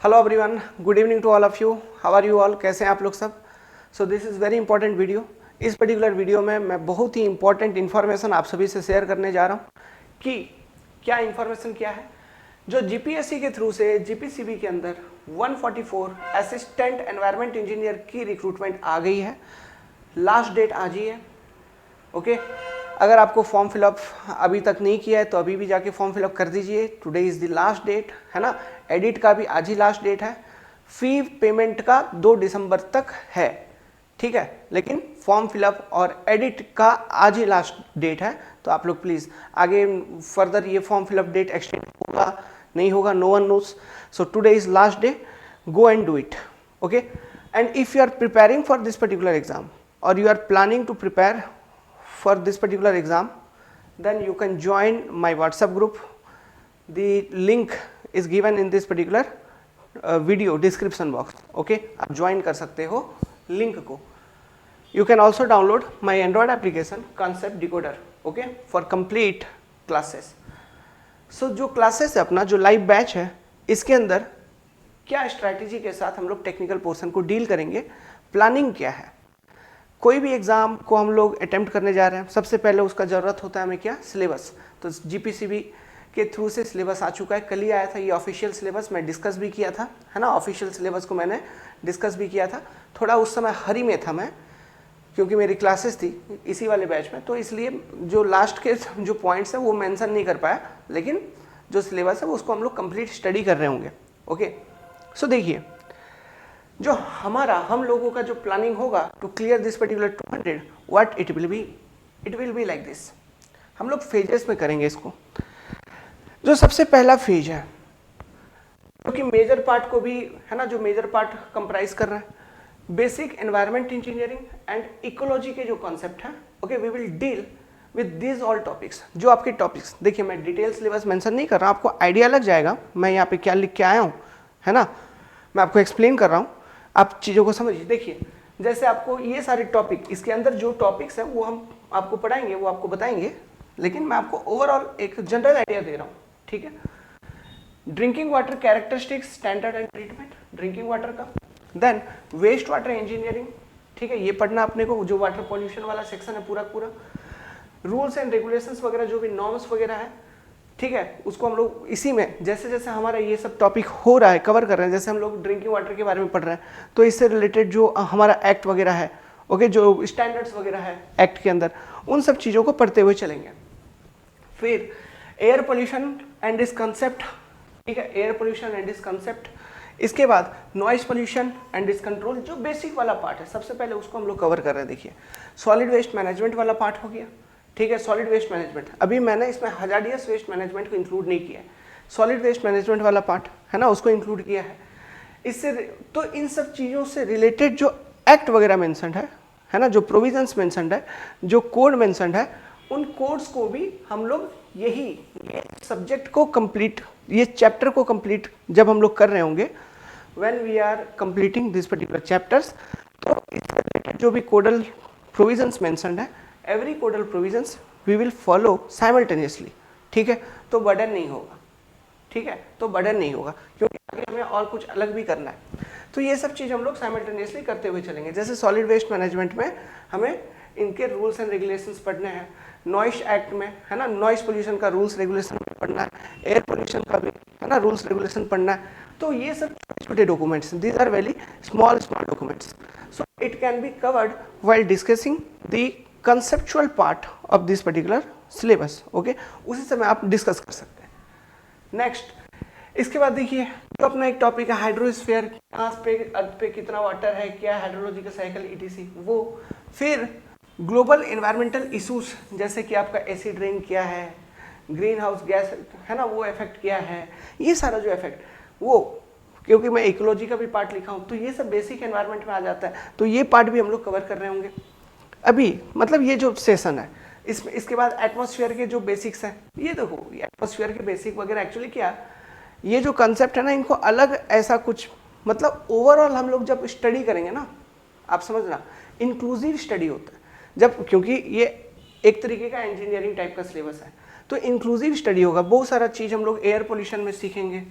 Hello everyone, good evening to all of you. How are you all? कैसे हैं आप लोग सब? So this is very important video. इस पर्टिकुलर वीडियो में मैं बहुत ही इंपॉर्टेंट इन्फॉर्मेशन आप सभी से शेयर करने जा रहा हूँ कि क्या इन्फॉर्मेशन क्या है जो जीपीएससी के थ्रू से जीपीसीबी के अंदर 144 असिस्टेंट एनवायरनमेंट इंजीनियर की रिक्रूटमेंट आ गई है। लास्ट डेट आज ही है। ओके अगर आपको फॉर्म फिलअप अभी तक नहीं किया है तो अभी भी जाके फॉर्म फिलअप कर दीजिए। Today is the last date है ना। एडिट का भी आज ही लास्ट डेट है। फी पेमेंट का 2 दिसंबर तक है, ठीक है, लेकिन फॉर्म फिलअप और एडिट का आज ही लास्ट डेट है। तो आप लोग प्लीज़ आगे फर्दर ये फॉर्म फिलअप डेट एक्सटेंड होगा नहीं होगा, no one knows. So today is last day, go and do it. Okay, and if you are preparing for this particular exam or you are planning to prepare for this particular exam, then you can join my WhatsApp group. The link is given in this particular video description box. Okay, आप join कर सकते हो link को. You can also download my Android application Concept Decoder, okay, for complete classes. So जो classes है अपना जो live batch है, इसके अंदर क्या स्ट्रैटेजी के साथ हम लोग टेक्निकल पोर्शन को डील करेंगे, प्लानिंग क्या है। कोई भी एग्जाम को हम लोग अटेम्प्ट करने जा रहे हैं, सबसे पहले उसका ज़रूरत होता है हमें क्या, सिलेबस। तो जीपीसीबी के थ्रू से सिलेबस आ चुका है, कल ही आया था ये ऑफिशियल सिलेबस, मैं डिस्कस भी किया था, है ना। ऑफिशियल सिलेबस को मैंने डिस्कस भी किया था। थोड़ा उस समय हरी में था मैं, क्योंकि मेरी क्लासेस थी इसी वाले बैच में, तो इसलिए जो लास्ट के जो पॉइंट्स हैं वो मेंशन नहीं कर पाया, लेकिन जो सिलेबस है वो उसको हम लोग कंप्लीट स्टडी कर रहे होंगे। ओके सो देखिए, जो हम लोगों का जो प्लानिंग होगा to clear this particular 200, what it will be like this. हम लोग फेजेस में करेंगे इसको। जो सबसे पहला फेज है, क्योंकि मेजर पार्ट को भी है ना, जो मेजर पार्ट कंप्राइज कर रहा है basic environment engineering and ecology के जो कॉन्सेप्ट है। Okay, we will deal with this all topics. जो आपके टॉपिक्स, देखिए मैं डिटेल सिलेबस मेंशन नहीं कर रहा, आपको आइडिया लग जाएगा मैं यहाँ पे क्या लिख के आया हूँ, है ना। मैं आपको एक्सप्लेन कर रहा हूँ, आप चीज़ों को समझिए। देखिए जैसे आपको ये सारे टॉपिक, इसके अंदर जो टॉपिक्स हैं वो हम आपको पढ़ाएंगे, वो आपको बताएंगे, लेकिन मैं आपको ओवरऑल एक जनरल आइडिया दे रहा हूँ, ठीक है। Drinking water characteristics, standard and treatment drinking water का। देन वेस्ट वाटर इंजीनियरिंग, ठीक है, ये पढ़ना अपने को, जो वाटर पॉल्यूशन वाला सेक्शन है पूरा पूरा। रूल्स एंड रेगुलेशंस वगैरह जो भी नॉर्म्स वगैरह है, ठीक है, उसको हम लोग इसी में जैसे जैसे हमारा ये सब टॉपिक हो रहा है, कवर कर रहे हैं। जैसे हम लोग ड्रिंकिंग वाटर के बारे में पढ़ रहे हैं, तो इससे रिलेटेड जो हमारा एक्ट वगैरह है, ओके, जो स्टैंडर्ड्स वगैरह है एक्ट के अंदर, उन सब चीज़ों को पढ़ते हुए चलेंगे। फिर air pollution and this concept, ठीक है, air pollution and this concept. इसके बाद noise pollution and this control, जो बेसिक वाला पार्ट है, सबसे पहले उसको हम लोग कवर कर रहे हैं। देखिए सॉलिड वेस्ट मैनेजमेंट वाला पार्ट हो गया, ठीक है। सॉलिड वेस्ट मैनेजमेंट, अभी मैंने इसमें हजार्डियस वेस्ट मैनेजमेंट को इंक्लूड नहीं किया है, सॉलिड वेस्ट मैनेजमेंट वाला पार्ट है ना, उसको इंक्लूड किया है। इससे तो इन सब चीज़ों से रिलेटेड जो एक्ट वगैरह मेंशन्ड है ना, जो प्रोविजंस मेंशन्ड है, जो कोड मेंशन्ड है, उन कोड्स को भी हम लोग ये सब्जेक्ट को कंप्लीट, ये चैप्टर को कंप्लीट जब हम लोग कर रहे होंगे, when we are completing this particular chapters, तो इससे रिलेटेड जो भी कोडल प्रोविजंस मेंशन्ड है, every codal provisions we will follow simultaneously, ठीक है। तो बर्डन नहीं होगा, ठीक है, तो बर्डन नहीं होगा, क्योंकि आगे हमें और कुछ अलग भी करना है। तो ये सब चीज़ हम लोग साइमल्टेनियसली करते हुए चलेंगे। जैसे सॉलिड वेस्ट मैनेजमेंट में हमें इनके रूल्स एंड रेगुलेशंस पढ़ने हैं, नॉइस एक्ट में है ना, नॉइस पोल्यूशन का रूल्स रेगुलेशन पढ़ना है, एयर पोल्यूशन का भी है ना रूल्स रेगुलेशन पढ़ना है। तो ये सब छोटे documents, these are very small documents, so it can be covered while discussing the conceptual part of this particular syllabus. Okay, उसी समय आप डिस्कस कर सकते हैं। नेक्स्ट, इसके बाद देखिए जो अपना एक टॉपिक है हाइड्रोस्फीयर, कहाँ पे अर्थ पे कितना वाटर है, क्या हाइड्रोलॉजिकल साइकिल ईटीसी, वो। फिर ग्लोबल एनवायरमेंटल इशूज, जैसे कि आपका एसिड रेन क्या है, ग्रीन हाउस गैस है ना, वो इफेक्ट क्या है, ये सारा जो इफेक्ट, वो क्योंकि मैं इकोलॉजी का भी पार्ट लिखा हूँ, तो ये सब बेसिक एनवायरनमेंट में आ जाता है, तो ये पार्ट भी हम लोग कवर कर रहे होंगे अभी। मतलब ये जो सेशन है, इसके बाद एटमॉस्फेयर के जो बेसिक्स हैं, ये देखो ये एटमॉस्फेयर के बेसिक वगैरह एक्चुअली क्या, ये जो कंसेप्ट है ना, इनको अलग ऐसा कुछ, मतलब ओवरऑल हम लोग जब स्टडी करेंगे ना, आप समझना इंक्लूसिव स्टडी होता है जब, क्योंकि ये एक तरीके का इंजीनियरिंग टाइप का सिलेबस है, तो इंक्लूसिव स्टडी होगा। बहुत सारा चीज़ हम लोग एयर पोल्यूशन में सीखेंगे,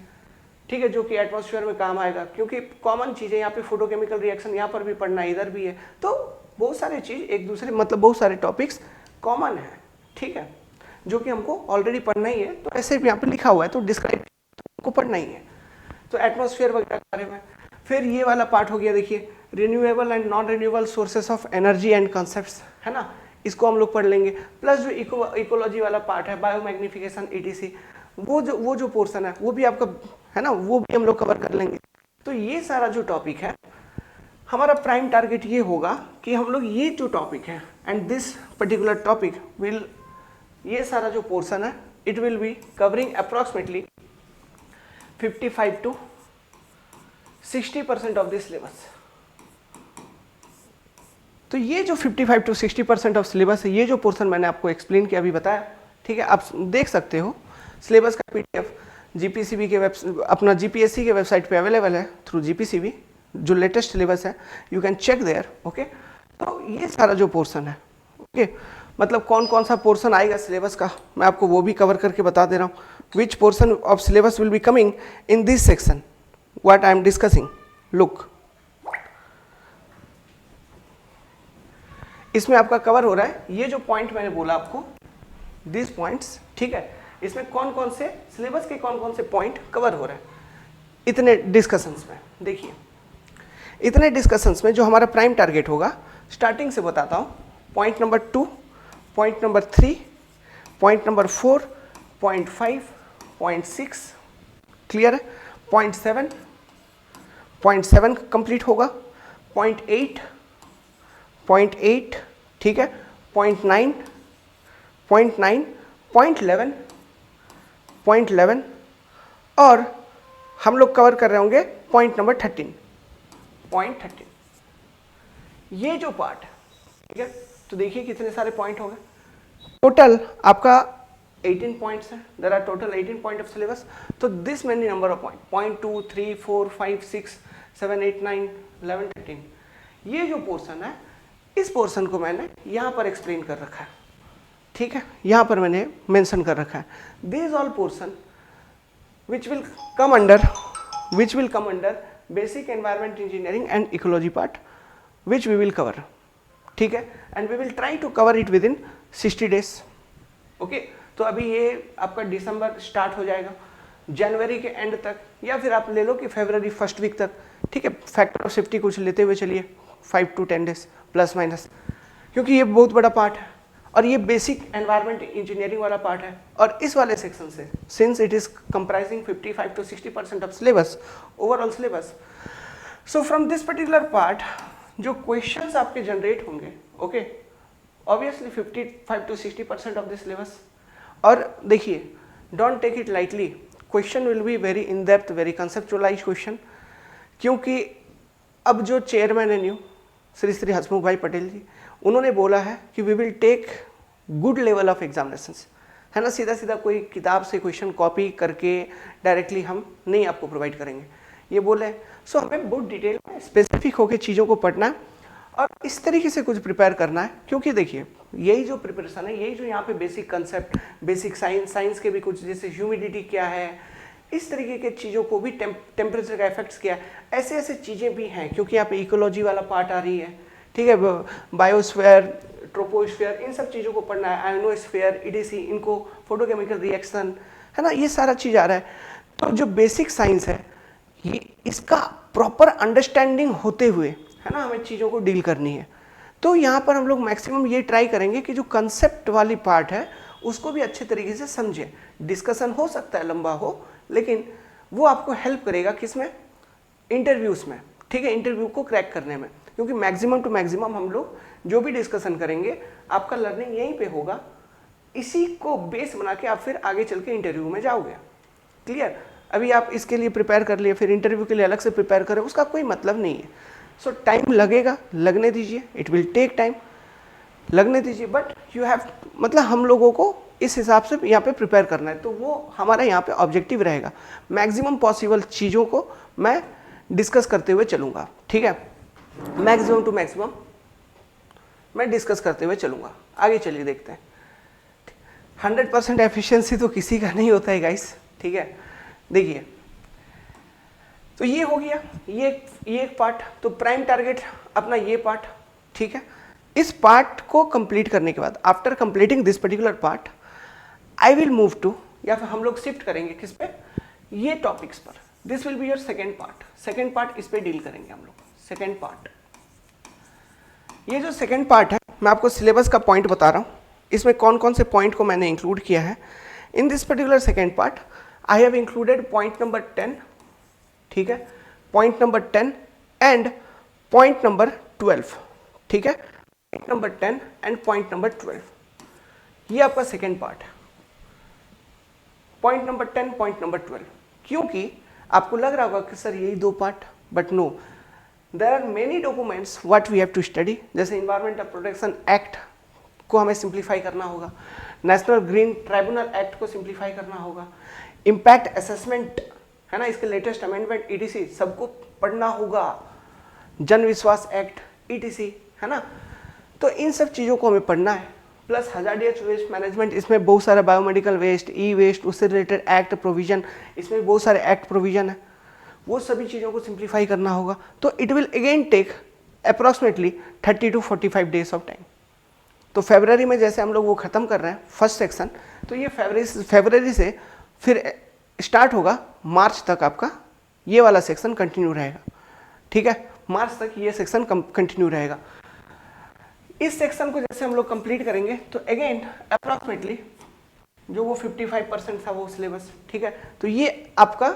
ठीक है, जो कि एटमॉस्फेयर में काम आएगा, क्योंकि कॉमन चीज़ें यहाँ पे फोटोकेमिकल रिएक्शन यहाँ पर भी पढ़ना है, इधर भी है, तो बहुत सारी चीज़ एक दूसरे मतलब बहुत सारे टॉपिक्स कॉमन है, ठीक है, जो कि हमको ऑलरेडी पढ़ना ही है, तो ऐसे भी यहाँ पे लिखा हुआ है तो डिस्क्राइब को पढ़ना ही है। तो एटमॉस्फेयर वगैरह के बारे में, फिर ये वाला पार्ट हो गया, देखिए renewable and non renewable sources of energy and concepts, है ना, इसको हम लोग पढ़ लेंगे। प्लस जो इकोलॉजी वाला पार्ट है, बायोमैग्निफिकेशन ETC, वो जो पोर्शन है वो भी आपका है ना, वो भी हम लोग कवर कर लेंगे। तो ये सारा जो टॉपिक है हमारा प्राइम टारगेट ये होगा कि हम लोग ये जो टॉपिक है and this particular topic will, ये सारा जो पोर्शन है it will be covering approximately 55 to 60% of the syllabus. तो ये जो 55 to 60% ऑफ सिलेबस है, ये जो पोर्शन मैंने आपको एक्सप्लेन किया, अभी बताया, ठीक है, आप देख सकते हो सिलेबस का PDF GPCB के अपना GPSC के वेबसाइट पे अवेलेबल है थ्रू GPCB, जो लेटेस्ट सिलेबस है, you can check there, okay. तो ये सारा जो पोर्शन है, ओके, मतलब कौन कौन सा पोर्शन आएगा सिलेबस का, मैं आपको वो भी कवर करके बता दे रहा हूँ। Which portion of syllabus will be coming in this section, what I am discussing, look, इसमें आपका कवर हो रहा है ये जो पॉइंट मैंने बोला आपको, दिस पॉइंट्स, ठीक है, इसमें कौन कौन से सिलेबस के कौन कौन से पॉइंट कवर हो रहे हैं इतने डिस्कशंस में। देखिए इतने डिस्कशंस में जो हमारा प्राइम टारगेट होगा, स्टार्टिंग से बताता हूँ, point number 2, point number 3, point number 4, point 5, point 6, clear है, पॉइंट 7 कंप्लीट होगा, पॉइंट 8, ठीक है, पॉइंट 9, पॉइंट 11 और हम लोग कवर कर रहे होंगे पॉइंट नंबर 13, ये जो पार्ट है, ठीक है, तो देखिए कितने सारे पॉइंट हो गए, टोटल आपका 18 पॉइंट्स है, there are total 18 point of syllabus. तो this many number of point 2, 3, 4, 5, 6, 7, 8, 9, 11, 13, ये जो पोर्शन है, इस पोर्शन को मैंने यहाँ पर एक्सप्लेन कर रखा है, ठीक है, यहाँ पर मैंने मेंशन कर रखा है, this all portion which will come under basic environment engineering and ecology part, which we will cover, ठीक है, and we will try to cover it within 60 days, okay। तो अभी ये आपका दिसंबर स्टार्ट हो जाएगा, जनवरी के एंड तक, या फिर आप ले लो कि फरवरी फर्स्ट वीक तक, ठीक है, फैक्टर ऑफ सेफ्टी कुछ लेते हुए चलिए 5 to 10 days प्लस माइनस, क्योंकि ये बहुत बड़ा पार्ट है और ये बेसिक एनवायरनमेंट इंजीनियरिंग वाला पार्ट है। और इस वाले सेक्शन से, since it is comprising 55 to 60% of syllabus, overall syllabus, so from this particular part जो क्वेश्चंस आपके जनरेट होंगे, okay, obviously 55 to 60% of this syllabus. और देखिए, don't take it lightly, question will be very in depth, very conceptualize question, क्योंकि अब जो chairman है new Shri हसमुख भाई पटेल जी, उन्होंने बोला है कि we will take good level of examinations, है ना, सीधा सीधा कोई किताब से क्वेश्चन कॉपी करके डायरेक्टली हम नहीं आपको प्रोवाइड करेंगे, ये बोले। सो हमें बहुत डिटेल में स्पेसिफिक होकर चीज़ों को पढ़ना है और इस तरीके से कुछ प्रिपेयर करना है, क्योंकि देखिए यही जो प्रिपरेशन है, यही जो यहाँ पे बेसिक कंसेप्ट, बेसिक साइंस के भी कुछ, जैसे ह्यूमिडिटी क्या है, इस तरीके के चीज़ों को भी, टेम्परेचर का इफेक्ट्स क्या है, ऐसे ऐसे चीज़ें भी हैं, क्योंकि यहाँ पे इकोलॉजी वाला पार्ट आ रही है, ठीक है, बायोस्फीयर, ट्रोपोस्फीयर, इन सब चीज़ों को पढ़ना है, आयनोस्फीयर, ETC, इनको फोटोकेमिकल रिएक्शन, है ना, ये सारा चीज़ आ रहा है। तो जो बेसिक साइंस है, ये इसका प्रॉपर अंडरस्टैंडिंग होते हुए, है ना, हमें चीज़ों को डील करनी है। तो यहाँ पर हम लोग मैक्सिमम ये ट्राई करेंगे कि जो कंसेप्ट वाली पार्ट है उसको भी अच्छे तरीके से समझें। डिस्कशन हो सकता है लंबा हो, लेकिन वो आपको हेल्प करेगा किसमें, इंटरव्यूज़ में, ठीक है, इंटरव्यू को क्रैक करने में, क्योंकि मैक्सिमम टू मैक्सिमम हम लोग जो भी डिस्कशन करेंगे आपका लर्निंग यहीं पे होगा, इसी को बेस बना के आप फिर आगे चल के इंटरव्यू में जाओगे। क्लियर? अभी आप इसके लिए प्रिपेयर कर लिए, फिर इंटरव्यू के लिए अलग से प्रिपेयर करें, उसका कोई मतलब नहीं है। सो टाइम लगेगा, लगने दीजिए, इट विल टेक टाइम, लगने दीजिए, बट यू हैव, मतलब हम लोगों को इस हिसाब से यहाँ पे प्रिपेयर करना है, तो वो हमारा यहाँ पे ऑब्जेक्टिव रहेगा। मैक्सिमम पॉसिबल चीज़ों को मैं डिस्कस करते हुए चलूँगा, ठीक है, मैक्सिमम टू मैक्सिमम मैं डिस्कस करते हुए चलूँगा। आगे चलिए देखते हैं। 100% एफिशिएंसी तो किसी का नहीं होता है गाइस, ठीक है। देखिए तो ये हो गया, ये एक पार्ट। तो प्राइम टारगेट अपना ये पार्ट, ठीक है। इस पार्ट को कंप्लीट करने के बाद, after completing this particular part, I will move to, या फिर हम लोग शिफ्ट करेंगे किस पे, ये टॉपिक्स पर। This will be your second part. Second part इस पे डील करेंगे हम लोग। सेकेंड पार्ट, ये जो सेकेंड पार्ट है, मैं आपको सिलेबस का पॉइंट बता रहा हूँ, इसमें कौन कौन से पॉइंट को मैंने इंक्लूड किया है। In this particular second part I have included point number 10, ठीक है, point number 10 and point number 12, ठीक है, point number 10 and point number 12, ये आपका सेकेंड पार्ट है। पॉइंट नंबर 10, पॉइंट नंबर 12, क्योंकि आपको लग रहा होगा कि सर यही दो part, but no, there are many documents what we have to study. जैसे इन्वायरमेंटल प्रोटेक्शन एक्ट को हमें सिंप्लीफाई करना होगा, नेशनल ग्रीन ट्राइब्यूनल एक्ट को सिंप्लीफाई करना होगा, इम्पैक्ट असेसमेंट है ना, इसके लेटेस्ट अमेंडमेंट ईटीसी सबको पढ़ना होगा, जन विश्वास एक्ट ईटीसी, है ना। तो इन सब चीज़ों को हमें पढ़ना है, प्लस हजार्डियस वेस्ट मैनेजमेंट, इसमें बहुत सारा बायोमेडिकल वेस्ट, ई वेस्ट, उससे रिलेटेड एक्ट प्रोविजन, इसमें बहुत सारे एक्ट प्रोविजन है, वो सभी चीज़ों को सिंप्लीफाई करना होगा। तो it will again take approximately 30 to 45 days of time. तो फरवरी में जैसे हम लोग वो ख़त्म कर रहे हैं फर्स्ट सेक्शन, तो ये फरवरी से फिर स्टार्ट होगा, मार्च तक आपका ये वाला सेक्शन कंटिन्यू रहेगा, ठीक है, मार्च तक ये सेक्शन कंटिन्यू रहेगा। इस सेक्शन को जैसे हम लोग कंप्लीट करेंगे तो अगेन अप्रॉक्सीमेटली जो वो 55% था वो सिलेबस, ठीक है। तो ये आपका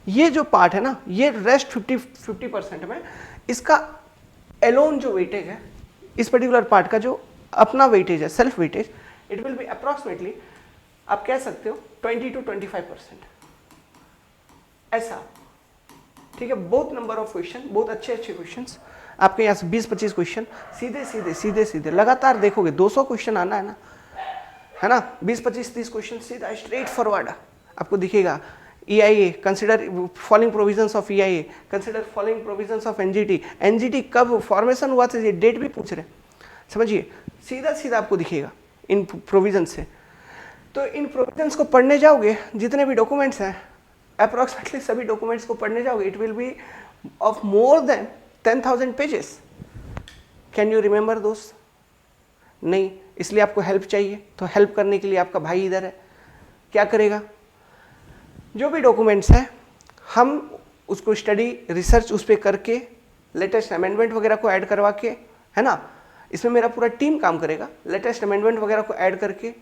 ये जो पार्ट है ना, ये रेस्ट 50% में, इसका एलोन जो वेटेज है, इस पर्टिकुलर पार्ट का जो अपना वेटेज है, self weightage, it will B approximately, आप कह सकते हो 20 to 25% ऐसा, ठीक है। बहुत नंबर ऑफ क्वेश्चन, बहुत अच्छे क्वेश्चंस आपके यहाँ से 20-25 क्वेश्चन सीधे लगातार देखोगे, 200 क्वेश्चन आना है ना, 20-25-30 क्वेश्चन सीधा स्ट्रेट फॉरवर्ड आपको दिखेगा। EIA, consider following provisions of EIA, consider following provisions of NGT कब फॉर्मेशन हुआ था, ये डेट भी पूछ रहे, समझिए, सीधा आपको दिखेगा इन प्रोविजन से। तो इन प्रोविजंस को पढ़ने जाओगे, जितने भी डॉक्यूमेंट्स हैं, अप्रॉक्सीमेटली सभी डॉक्यूमेंट्स को पढ़ने जाओगे, it will B of more than 10,000 pages. Can you remember दोस्त? नहीं, इसलिए आपको हेल्प चाहिए। तो हेल्प करने के लिए आपका भाई इधर है, क्या करेगा, जो भी डॉक्यूमेंट्स हैं हम उसको स्टडी रिसर्च उस पर करके, लेटेस्ट अमेंडमेंट वगैरह को ऐड करवा के, है ना, इसमें मेरा पूरा टीम काम करेगा, लेटेस्ट अमेंडमेंट वगैरह को ऐड करके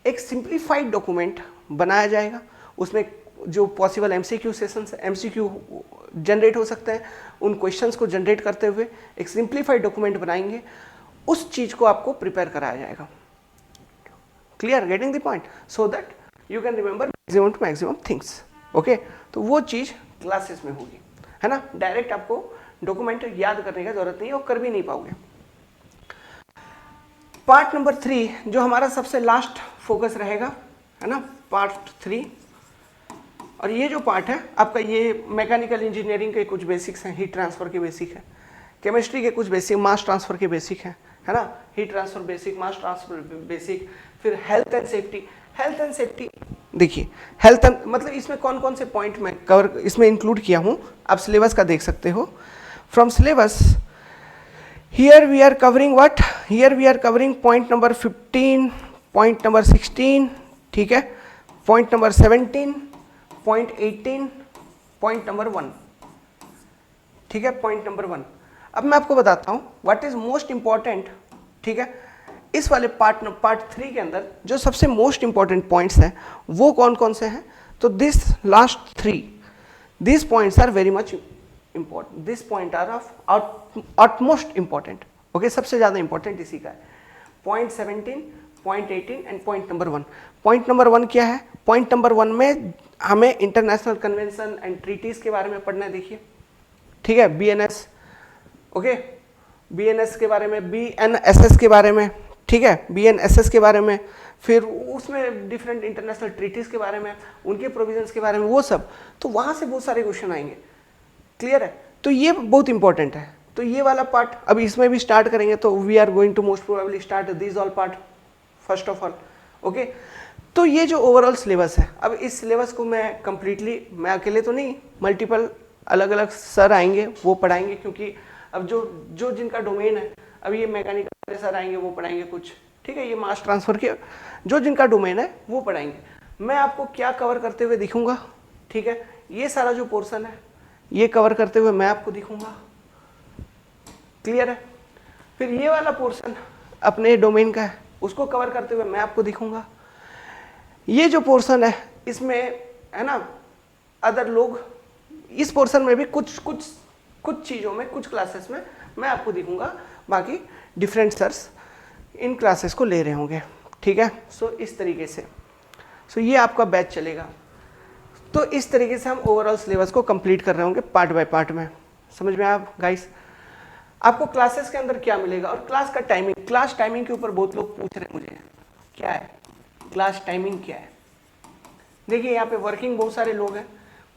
एक सिंप्लीफाइड डॉक्यूमेंट बनाया जाएगा। उसमें जो possible MCQ sessions, MCQ generate हो सकते हैं, उन क्वेश्चंस को जनरेट करते हुए एक सिंप्लीफाइड डॉक्यूमेंट बनाएंगे, उस चीज़ को आपको प्रिपेयर कराया जाएगा। Clear, getting the point, so that you can remember maximum to maximum things. Okay, तो वो चीज़ क्लासेस में होगी, है ना, डायरेक्ट आपको डॉक्यूमेंट याद करने का जरूरत नहीं है और कर भी नहीं पाओगे। पार्ट नंबर 3 जो हमारा सबसे लास्ट फोकस रहेगा, है ना, पार्ट 3, और ये जो पार्ट है आपका, ये मैकेनिकल इंजीनियरिंग के कुछ बेसिक्स हैं, हीट ट्रांसफर के बेसिक है, केमिस्ट्री के कुछ बेसिक, मास ट्रांसफर के बेसिक है ना, heat transfer basic, mass transfer basic, फिर health and safety. Health and safety देखिए, हेल्थ एंड मतलब इसमें कौन कौन से पॉइंट मैं कवर इसमें इंक्लूड किया हूँ, आप सिलेबस का देख सकते हो। From syllabus here we are covering what, here we are covering point number 15, point number 16, ठीक है, point number 17, point 18, point number 1, ठीक है, पॉइंट नंबर 1। अब मैं आपको बताता हूँ व्हाट इज मोस्ट इंपॉर्टेंट, ठीक है, इस वाले पार्ट 3 के अंदर जो सबसे मोस्ट इंपॉर्टेंट पॉइंट्स हैं वो कौन कौन से हैं। तो this last 3, this points are very much important, this point are of utmost important, okay, सबसे ज़्यादा इंपॉर्टेंट इसी का है। Point 17, point 18 and point number 1। Point number 1 क्या है, पॉइंट नंबर 1 में हमें इंटरनेशनल कन्वेंशन एंड ट्रीटीज़ के बारे में पढ़ना है, देखिए, ठीक है, BNS, ओके, BNS के बारे में, BNSS के बारे में, ठीक है, BNSS के बारे में, फिर उसमें डिफरेंट इंटरनेशनल ट्रीटीज़ के बारे में, उनके प्रोविजंस के बारे में, वो सब, तो वहाँ से बहुत सारे क्वेश्चन आएंगे। क्लियर है, तो ये बहुत इंपॉर्टेंट है। तो ये वाला पार्ट अभी इसमें भी स्टार्ट करेंगे, तो we are going to most probably start this all part first of all, okay. तो ये जो ओवरऑल सिलेबस है, अब इस सिलेबस को मैं कंप्लीटली, मैं अकेले तो नहीं, मल्टीपल अलग अलग सर आएंगे वो पढ़ाएंगे, क्योंकि अब जो जिनका डोमेन है, अब ये मैकेनिकल सर आएंगे वो पढ़ाएंगे कुछ, ठीक है, ये मास ट्रांसफर के जो जिनका डोमेन है वो पढ़ाएंगे। मैं आपको क्या कवर करते हुए दिखूंगा, ठीक है, ये सारा जो पोर्शन है ये कवर करते हुए मैं आपको दिखूंगा, क्लियर है। फिर ये वाला पोर्शन अपने डोमेन का है, उसको कवर करते हुए मैं आपको दिखूंगा। ये जो पोर्शन है इसमें है ना अदर लोग, इस पोर्शन में भी कुछ चीज़ों में, कुछ क्लासेस में मैं आपको दिखूंगा, बाकी डिफरेंट सर्स इन क्लासेस को ले रहे होंगे, ठीक है। सो इस तरीके से ये आपका बैच चलेगा। तो इस तरीके से हम ओवरऑल सिलेबस को कंप्लीट कर रहे होंगे पार्ट बाय पार्ट में। समझ में आप गाइस? आपको क्लासेस के अंदर क्या मिलेगा और क्लास का टाइमिंग, क्लास टाइमिंग के ऊपर बहुत लोग पूछ रहे हैं मुझे, क्या है क्लास टाइमिंग, क्या है। देखिए यहाँ पे वर्किंग बहुत सारे लोग हैं,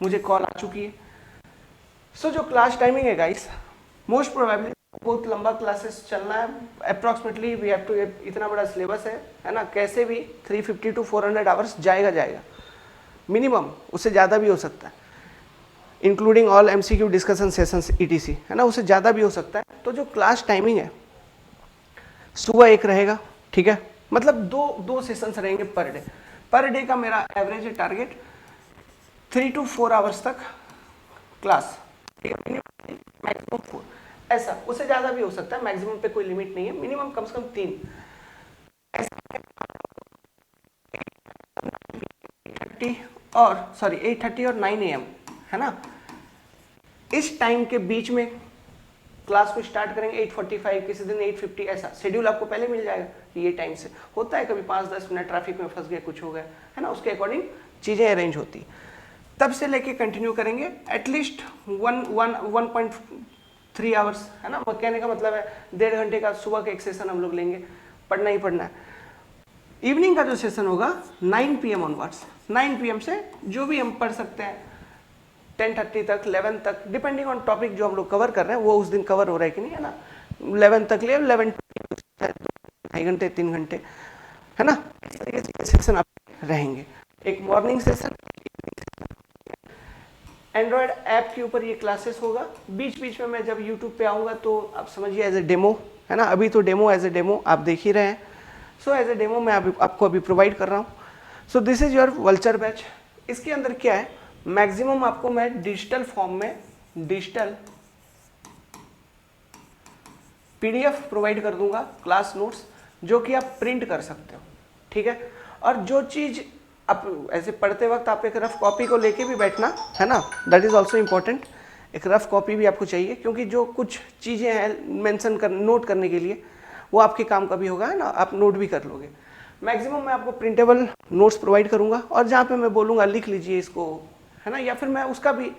मुझे कॉल आ चुकी है। सो जो क्लास टाइमिंग है गाइस, मोस्ट प्रोबेबली बहुत लंबा क्लासेस चलना है, अप्रॉक्सीमेटली वी हैव टू, इतना बड़ा सिलेबस है ना, कैसे भी 350 to 400 आवर्स जाएगा मिनिमम, उससे ज़्यादा भी हो सकता है, including all MCQ discussion sessions ETC, है ना, उससे ज़्यादा भी हो सकता है। तो जो क्लास टाइमिंग है सुबह एक रहेगा, ठीक है, मतलब दो सेशंस रहेंगे पर डे का मेरा एवरेज है टारगेट 3 to 4 आवर्स तक क्लास, मैक्सिमम 4, ऐसा, उससे ज़्यादा भी हो सकता है, मैक्सिमम पे कोई लिमिट नहीं है, मिनिमम कम से कम 3 और 8:30 और 9 AM, है ना, इस टाइम के बीच में क्लास को स्टार्ट करेंगे 8:45, किसी दिन 8:50, ऐसा शेड्यूल आपको पहले मिल जाएगा कि ये टाइम से होता है, कभी 5-10 मिनट ट्रैफिक में फंस गए, कुछ हो गया, है ना, उसके अकॉर्डिंग चीज़ें अरेंज होती। तब से लेके कंटिन्यू करेंगे एटलीस्ट 1.3 आवर्स, है ना, कहने का मतलब है 1.5 घंटे का सुबह का एक सेशन हम लोग लेंगे, पढ़ना ही पढ़ना है। इवनिंग का जो सेशन होगा 9 PM ऑनवर्ड्स, 9 PM से जो भी हम पढ़ सकते हैं 10:30 तक, 11 तक, डिपेंडिंग ऑन टॉपिक जो हम लोग कवर कर रहे हैं वो उस दिन कवर हो रहा है कि नहीं, है ना, 11 तक ले, 11 2.5 घंटे 3 घंटे, है ना, इस तरीके से सेशन आप रहेंगे। एक मॉर्निंग सेशन, एंड्रॉयड ऐप के ऊपर ये क्लासेस होगा, बीच बीच में मैं जब यूट्यूब पे आऊँगा तो आप समझिए एज ए डेमो, है ना, अभी तो डेमो एज ए डेमो आप देख ही रहे हैं। सो एज ए डेमो मैं आपको अभी प्रोवाइड कर रहा हूँ। So this is your vulture batch. इसके अंदर क्या है, मैक्सिमम आपको मैं डिजिटल फॉर्म में डिजिटल PDF प्रोवाइड कर दूंगा, क्लास नोट्स, जो कि आप प्रिंट कर सकते हो, ठीक है। और जो चीज़ आप ऐसे पढ़ते वक्त आप एक रफ कॉपी को लेके भी बैठना, है ना, दैट इज़ ऑल्सो इम्पॉर्टेंट, एक रफ कॉपी भी आपको चाहिए, क्योंकि जो कुछ चीज़ें हैं मेंशन कर, नोट करने के लिए, वो आपके काम का भी होगा, है ना, आप नोट भी कर लोगे। मैक्सिमम मैं आपको प्रिंटेबल नोट्स प्रोवाइड करूंगा, और जहाँ पे मैं बोलूँगा लिख लीजिए इसको, है ना, या फिर मैं उसका भी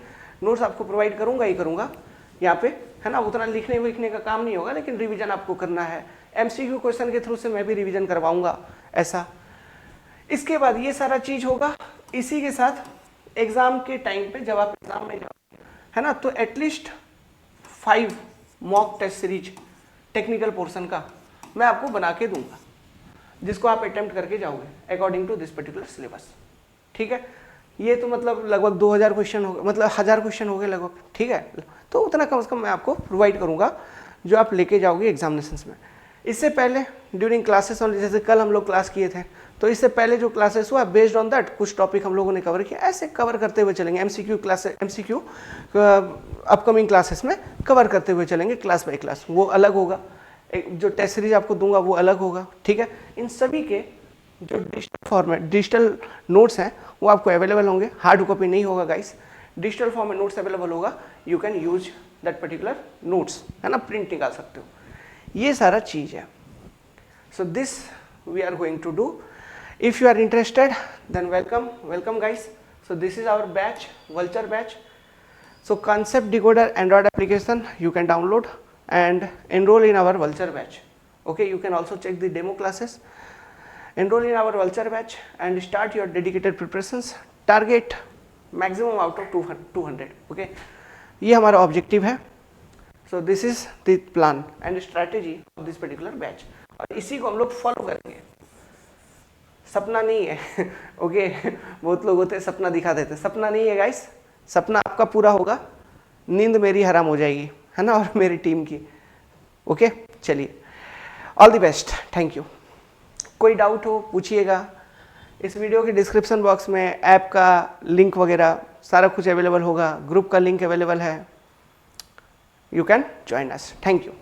नोट्स आपको प्रोवाइड करूँगा ही करूँगा यहाँ पे, है ना, उतना लिखने का काम नहीं होगा, लेकिन रिवीजन आपको करना है, MCQ क्वेश्चन के थ्रू से मैं भी रिवीजन करवाऊँगा, ऐसा। इसके बाद ये सारा चीज़ होगा, इसी के साथ एग्ज़ाम के टाइम पे जब आप एग्ज़ाम में जाओ, है ना, तो at least 5 mock test series technical portion का मैं आपको बना के दूंगा, जिसको आप अटेम्प्ट करके जाओगे according to this particular syllabus, ठीक है। ये तो मतलब लगभग 2000 क्वेश्चन हो गए, मतलब 1000 क्वेश्चन हो गए लगभग, ठीक है। तो उतना कम से कम मैं आपको प्रोवाइड करूंगा जो आप लेके जाओगे एग्जामिनेशंस में। इससे पहले ड्यूरिंग क्लासेस ऑन, जैसे कल हम लोग क्लास किए थे, तो इससे पहले जो क्लासेस हुआ बेस्ड ऑन दैट कुछ टॉपिक हम लोगों ने कवर किया, ऐसे कवर करते हुए चलेंगे। MCQ अपकमिंग क्लासेस में कवर करते हुए चलेंगे, क्लास बाय क्लास, वो अलग होगा, एक जो टेस्ट सीरीज आपको दूंगा वो अलग होगा, ठीक है। इन सभी के जो डिजिटल फॉर्मेट, डिजिटल नोट्स हैं वो आपको अवेलेबल होंगे, हार्ड कॉपी नहीं होगा गाइस, डिजिटल फॉर्म में नोट्स अवेलेबल होगा, you can use that particular notes, है ना, प्रिंट निकाल सकते हो, ये सारा चीज़ है। So this we are going to do. If you are interested, then welcome guys. So this is our batch, Vulture batch. So concept decoder Android application you can download and enroll in our Vulture batch. Okay, you can also check the demo classes. Enroll in our Vulture batch and start your dedicated preparations. Target maximum out of 200. Okay, ये हमारा objective है. So this is the plan and strategy of this particular batch. और इसी को हम लोग follow करेंगे. सपना नहीं है ओके बहुत लोग होते हैं सपना दिखा देते, सपना नहीं है गाइस, सपना आपका पूरा होगा, नींद मेरी हराम हो जाएगी, है ना, और मेरी टीम की। ओके चलिए, all the best, thank you. कोई डाउट हो पूछिएगा। इस वीडियो के डिस्क्रिप्शन बॉक्स में ऐप का लिंक वगैरह सारा कुछ अवेलेबल होगा, ग्रुप का लिंक अवेलेबल है, you can join us. Thank you.